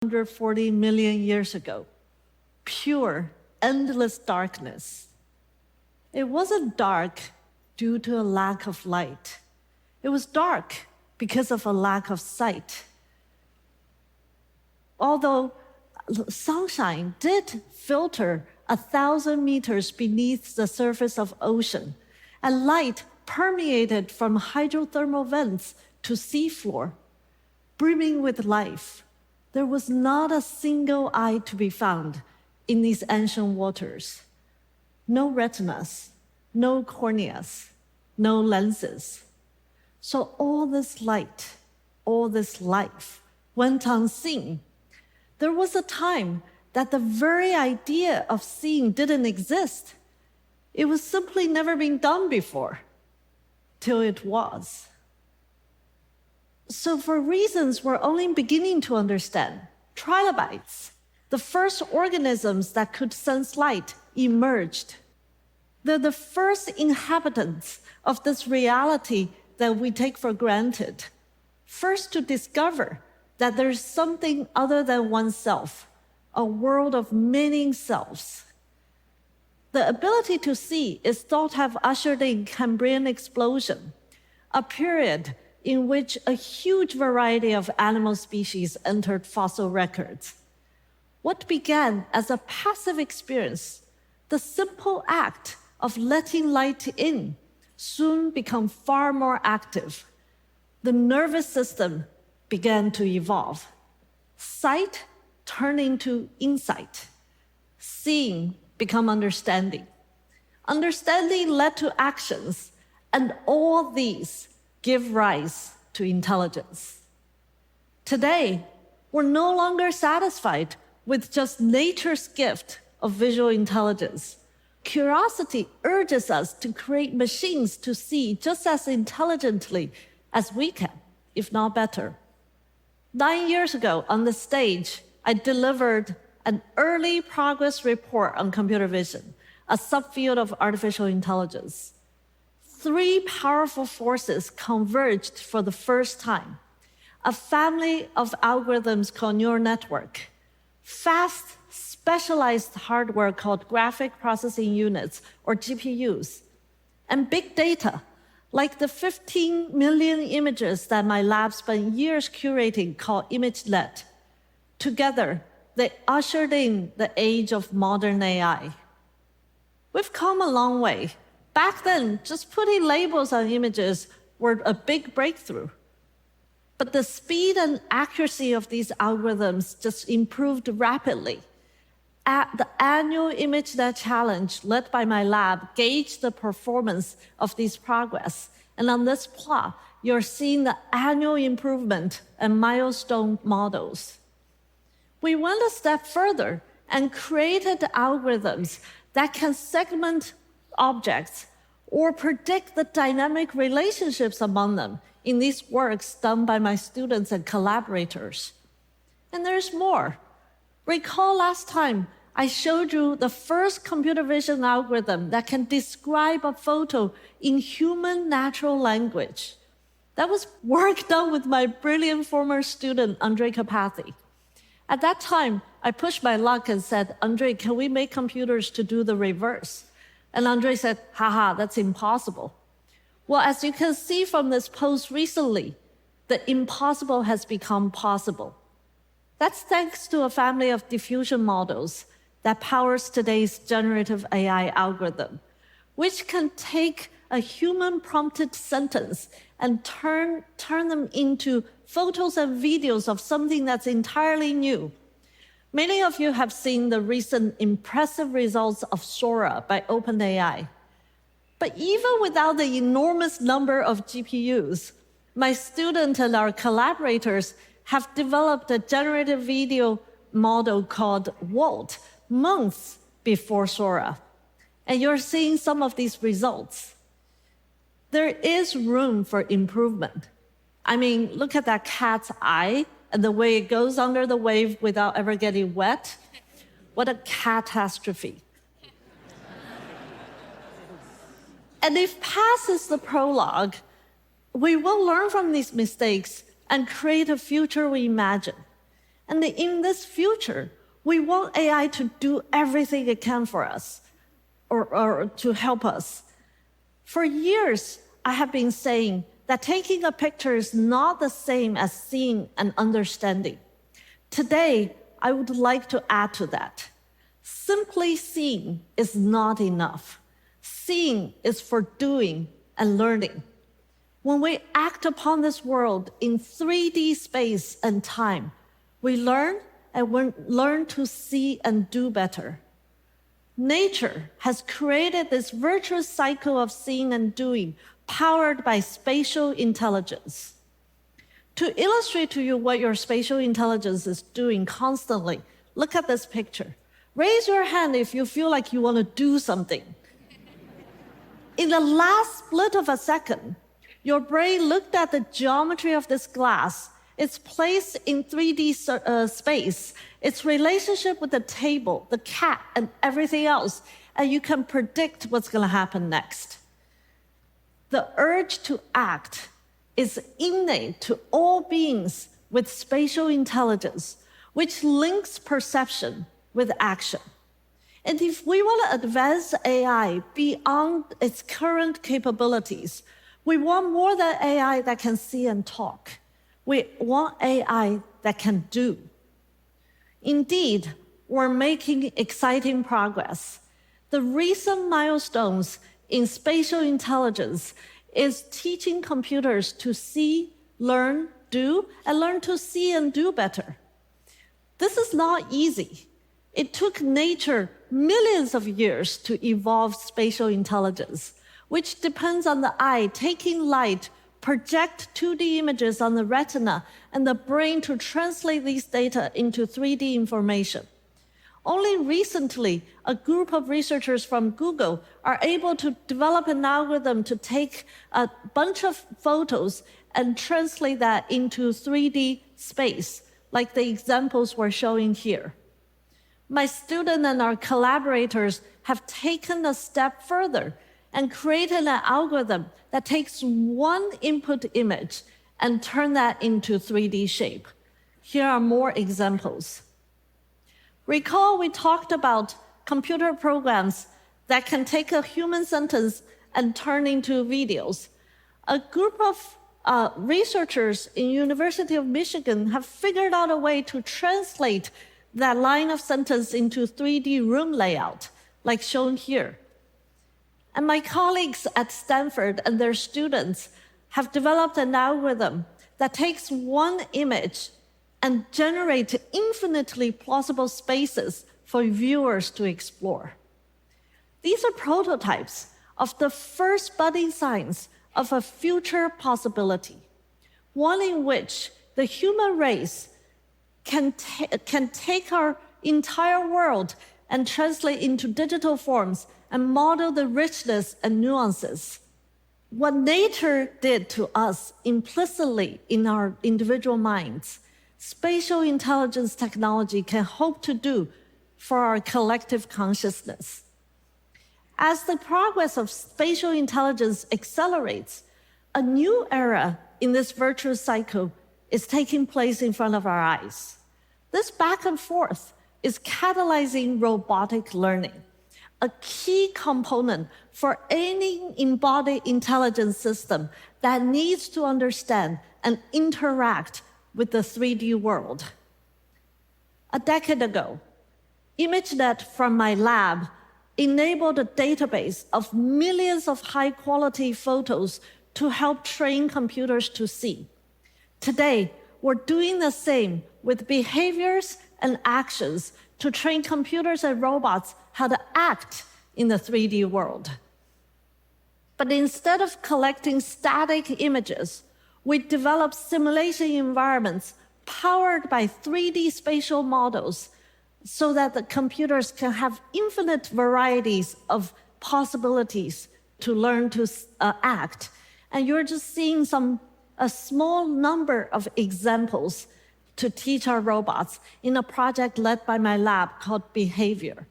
140 million years ago. Pure, endless darkness. It wasn't dark due to a lack of light. It was dark because of a lack of sight. Although sunshine did filter 1,000 meters beneath the surface of ocean, and light permeated from hydrothermal vents to seafloor, brimming with life, there was not a single eye to be found in these ancient waters. No retinas, no corneas, no lenses. So all this light, all this life went unseen. There was a time that the very idea of seeing didn't exist. It was simply never been done before, till it was. So for reasons we're only beginning to understand, trilobites, the first organisms that could sense light, emerged. They're the first inhabitants of this reality that we take for granted. First to discover that there's something other than oneself, a world of many selves. The ability to see is thought to have ushered in Cambrian explosion, a period in which a huge variety of animal species entered fossil records. What began as a passive experience, the simple act of letting light in, soon became far more active. The nervous system began to evolve. Sight turned into insight. Seeing became understanding. Understanding led to actions, and all these give rise to intelligence. Today, we're no longer satisfied with just nature's gift of visual intelligence. Curiosity urges us to create machines to see just as intelligently as we can, if not better. 9 years ago on the stage, I delivered an early progress report on computer vision, a subfield of artificial intelligence. 3 powerful forces converged for the first time. A family of algorithms called neural network, fast, specialized hardware called graphic processing units, or GPUs, and big data, like the 15 million images that my lab spent years curating called ImageNet. Together, they ushered in the age of modern AI. We've come a long way. Back then, just putting labels on images were a big breakthrough. But the speed and accuracy of these algorithms just improved rapidly. At the annual ImageNet Challenge led by my lab gauged the performance of these progress. And on this plot, you're seeing the annual improvement and milestone models. We went a step further and created algorithms that can segment objects or predict the dynamic relationships among them in these works done by my students and collaborators. And there's more. Recall last time I showed you the first computer vision algorithm that can describe a photo in human natural language. That was work done with my brilliant former student, Andrei Karpathy. At that time, I pushed my luck and said, Andrei, can we make computers to do the reverse? And Andrei said, haha, that's impossible. Well, as you can see from this post recently, the impossible has become possible. That's thanks to a family of diffusion models that powers today's generative AI algorithm, which can take a human-prompted sentence and turn them into photos and videos of something that's entirely new. Many of you have seen the recent impressive results of Sora by OpenAI. But even without the enormous number of GPUs, my student and our collaborators have developed a generative video model called Walt months before Sora. And you're seeing some of these results. There is room for improvement. I mean, look at that cat's eye and the way it goes under the wave without ever getting wet. What a catastrophe. And if past is the prologue, we will learn from these mistakes and create a future we imagine. And in this future, we want AI to do everything it can for us or to help us. For years, I have been saying that taking a picture is not the same as seeing and understanding. Today, I would like to add to that. Simply seeing is not enough. Seeing is for doing and learning. When we act upon this world in 3D space and time, we learn and we learn to see and do better. Nature has created this virtuous cycle of seeing and doing, powered by spatial intelligence. To illustrate to you what your spatial intelligence is doing constantly, look at this picture. Raise your hand if you feel like you want to do something. In the last split of a second, your brain looked at the geometry of this glass, its place in 3D space, its relationship with the table, the cat, and everything else, and you can predict what's going to happen next. The urge to act is innate to all beings with spatial intelligence, which links perception with action. And if we want to advance AI beyond its current capabilities, we want more than AI that can see and talk. We want AI that can do. Indeed, we're making exciting progress. The recent milestones in spatial intelligence is teaching computers to see, learn, do, and learn to see and do better. This is not easy. It took nature millions of years to evolve spatial intelligence, which depends on the eye taking light, project 2D images on the retina, and the brain to translate these data into 3D information. Only recently, a group of researchers from Google are able to develop an algorithm to take a bunch of photos and translate that into 3D space, like the examples we're showing here. My student and our collaborators have taken a step further and created an algorithm that takes one input image and turn that into 3D shape. Here are more examples. Recall we talked about computer programs that can take a human sentence and turn into videos. A group of researchers in University of Michigan have figured out a way to translate that line of sentence into 3D room layout, like shown here. And my colleagues at Stanford and their students have developed an algorithm that takes one image and generates infinitely plausible spaces for viewers to explore. These are prototypes of the first budding signs of a future possibility, one in which the human race can take our entire world and translate into digital forms and model the richness and nuances. What nature did to us implicitly in our individual minds, spatial intelligence technology can hope to do for our collective consciousness. As the progress of spatial intelligence accelerates, a new era in this virtuous cycle is taking place in front of our eyes. This back and forth is catalyzing robotic learning, a key component for any embodied intelligence system that needs to understand and interact with the 3D world. A decade ago, ImageNet from my lab enabled a database of millions of high-quality photos to help train computers to see. Today, we're doing the same with behaviors and actions to train computers and robots how to act in the 3D world. But instead of collecting static images, we develop simulation environments powered by 3D spatial models so that the computers can have infinite varieties of possibilities to learn to act. And you're just seeing a small number of examples to teach our robots in a project led by my lab called Behavior.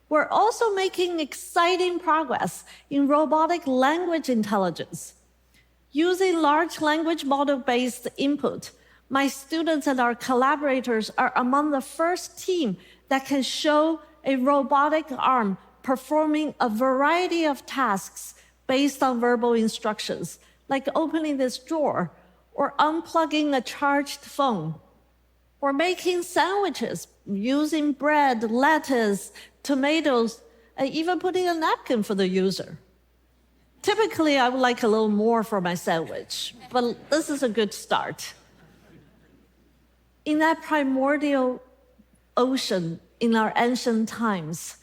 We're also making exciting progress in robotic language intelligence. Using large language model-based input, My students and our collaborators are among the first team that can show a robotic arm performing a variety of tasks based on verbal instructions, like opening this drawer, or unplugging a charged phone, or making sandwiches using bread, lettuce, tomatoes, and even putting a napkin for the user. Typically, I would like a little more for my sandwich, but this is a good start. In that primordial ocean in our ancient times,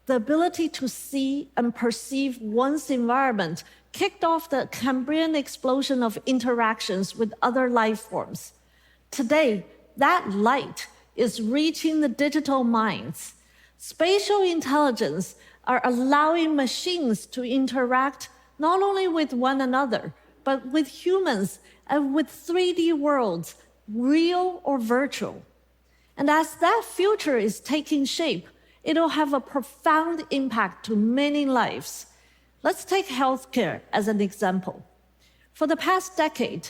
the ability to see and perceive one's environment kicked off the Cambrian explosion of interactions with other life forms. Today, that light is reaching the digital minds. Spatial intelligence are allowing machines to interact not only with one another, but with humans and with 3D worlds, real or virtual. And as that future is taking shape, it'll have a profound impact to many lives. Let's take healthcare as an example. For the past decade,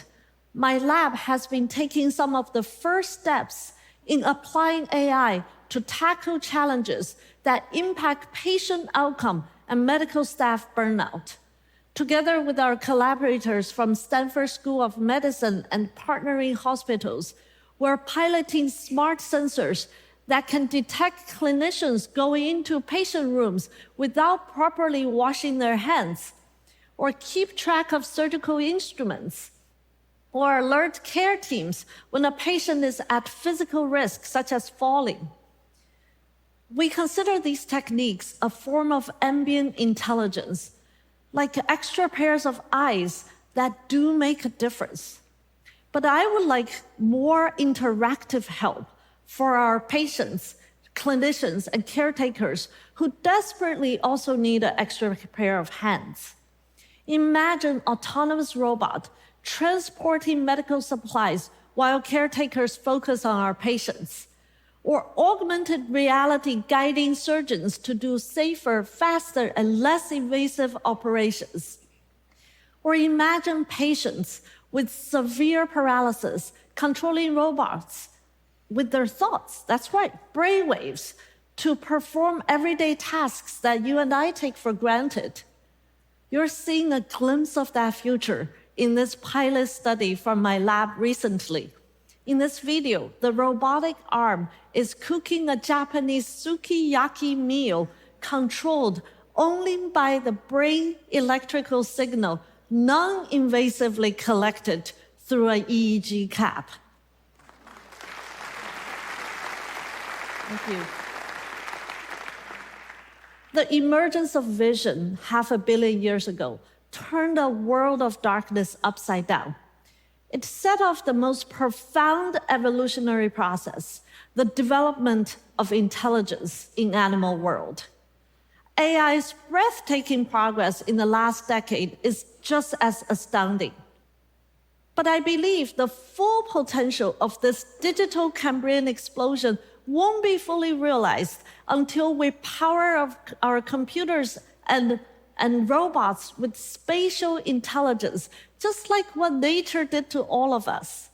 my lab has been taking some of the first steps in applying AI to tackle challenges that impact patient outcome and medical staff burnout. Together with our collaborators from Stanford School of Medicine and partnering hospitals, we're piloting smart sensors that can detect clinicians going into patient rooms without properly washing their hands, or keep track of surgical instruments, or alert care teams when a patient is at physical risk, such as falling. We consider these techniques a form of ambient intelligence, like extra pairs of eyes that do make a difference. But I would like more interactive help for our patients, clinicians, and caretakers who desperately also need an extra pair of hands. Imagine autonomous robot transporting medical supplies while caretakers focus on our patients, or augmented reality guiding surgeons to do safer, faster, and less invasive operations. Or imagine patients with severe paralysis controlling robots with their thoughts, that's right, brainwaves, to perform everyday tasks that you and I take for granted. You're seeing a glimpse of that future in this pilot study from my lab recently. In this video, the robotic arm is cooking a Japanese sukiyaki meal controlled only by the brain electrical signal non-invasively collected through an EEG cap. Thank you. The emergence of vision 500 million years ago turned a world of darkness upside down. It set off the most profound evolutionary process, the development of intelligence in animal world. AI's breathtaking progress in the last decade is just as astounding. But I believe the full potential of this digital Cambrian explosion won't be fully realized until we power our computers and robots with spatial intelligence, just like what nature did to all of us.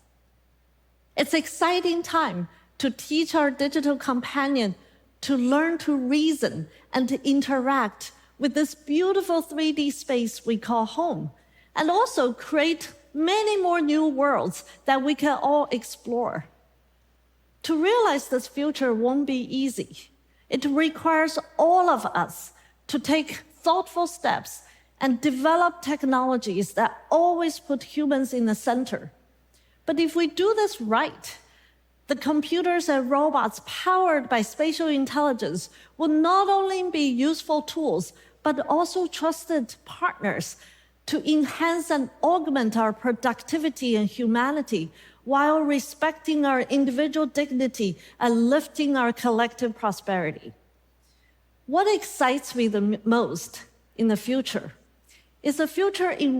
It's an exciting time to teach our digital companion to learn to reason and to interact with this beautiful 3D space we call home, and also create many more new worlds that we can all explore. To realize this future won't be easy. It requires all of us to take thoughtful steps and develop technologies that always put humans in the center. But if we do this right, the computers and robots powered by spatial intelligence will not only be useful tools, but also trusted partners to enhance and augment our productivity and humanity while respecting our individual dignity and lifting our collective prosperity. What excites me the most in the future is a future in